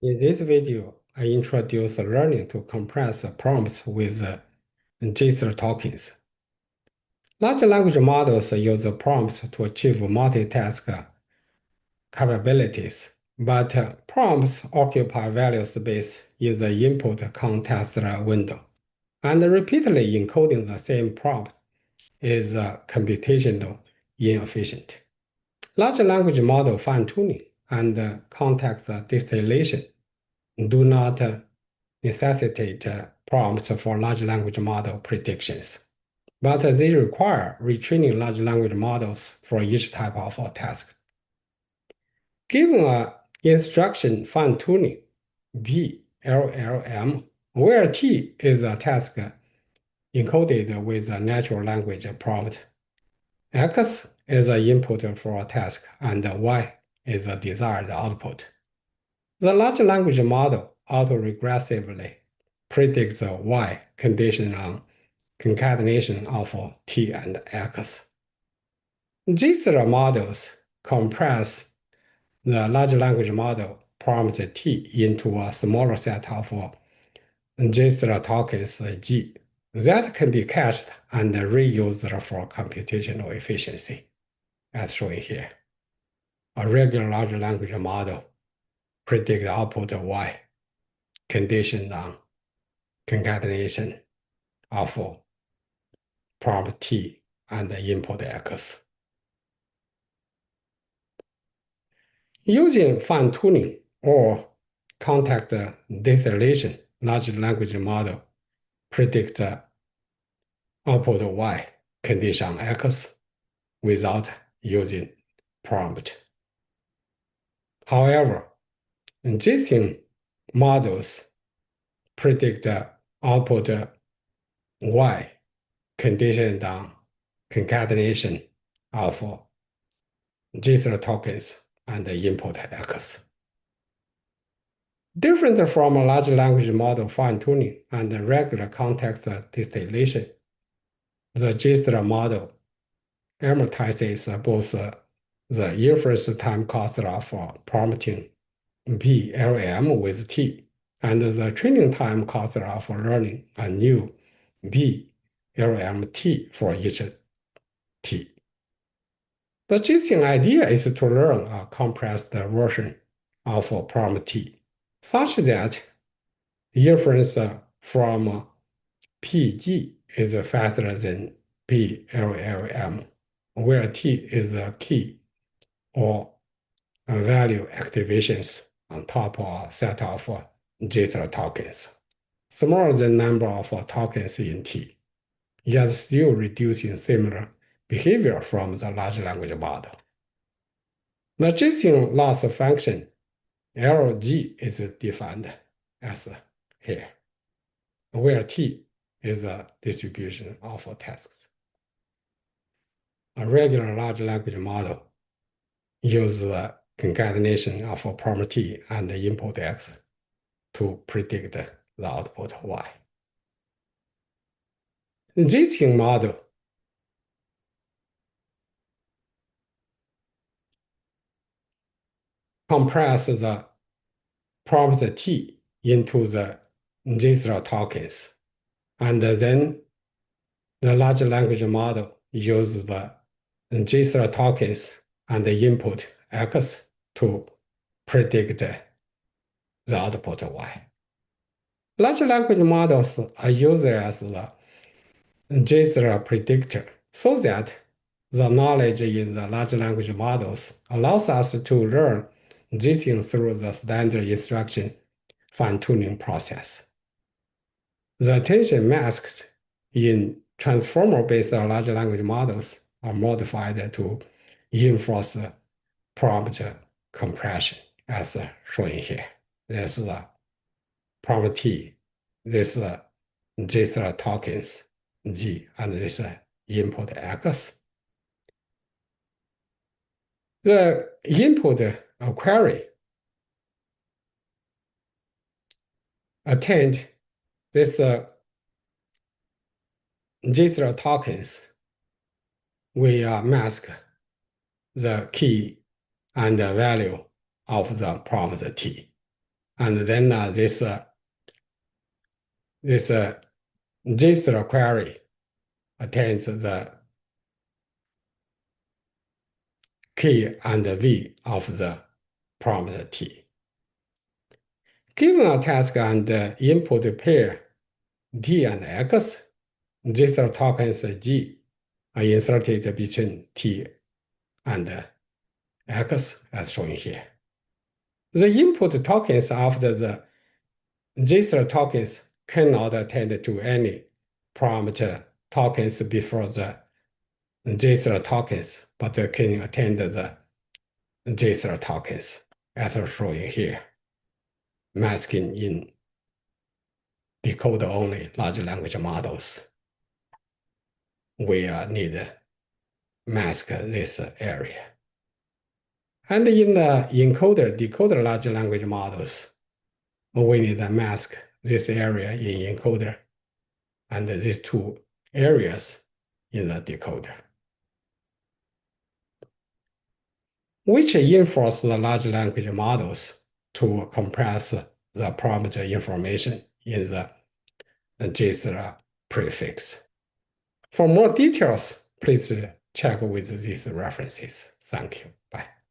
In this video, I introduce learning to compress prompts with JSON tokens. Large language models use prompts to achieve multitask capabilities, but prompts occupy value space in the input context window, and repeatedly encoding the same prompt is computational inefficient. Large language model fine-tuning and context distillation do not necessitate prompts for large language model predictions, but they require retraining large language models for each type of task. Given a instruction fine-tuning LLM, where T is a task encoded with a natural language prompt, X is an input for a task, and Y is a desired output. The large language model autoregressively predicts the Y condition on concatenation of T and X. JSON models compress the large language model prompt T into a smaller set of JSON tokens G that can be cached and reused for computational efficiency, as shown here. A regular large language model predicts output Y conditioned on concatenation of prompt T and input X. Using fine-tuning or context distillation, large language model predicts output Y condition X without using prompt. However, JSON models predict output Y conditioned on concatenation of JSON tokens and input X. Different from a large language model fine-tuning and regular context distillation, the JSON model amortizes both the inference time cost of prompting LLM with T and the training time cost of learning a new LLM for each T. The JSON idea is to learn a compressed version of prompt T, such that inference from PG is faster than PLLM, where T is a key or value activations on top of a set of JSON tokens, smaller than number of tokens in T, yet still reducing similar behavior from the large language model. The JSON loss function LG is defined as here, where T is a distribution of tasks. A regular large language model uses the concatenation of prompt T and input X to predict the output Y. JSON model compress the prompt T into the JSON tokens, and then the large language model uses the JSON tokens and the input X to predict the output Y. Large language models are used as the JSON predictor so that the knowledge in the large language models allows us to learn JSON through the standard instruction fine-tuning process. The attention masks in transformer-based large language models are modified to enforce prompt compression, as shown here. This is prompt T, this JSON tokens G, and this input X. The input query attend this JSON tokens. We mask the key and the value of the prompt T. And then this JSON query attains the K and V of the prompt T. Given a task and input pair T and X, JSON tokens G are inserted between T and X as shown here. The input tokens after the JSON tokens cannot attend to any prompt tokens before the JSON tokens, but can attend the JSON tokens as shown here. Masking in decode-only large language models. We need mask this area. And in the encoder-decoder large language models, we need to mask this area in encoder and these two areas in the decoder, which enforce the large language models to compress the prompt information in the JSON prefix. For more details, please check with these references. Thank you.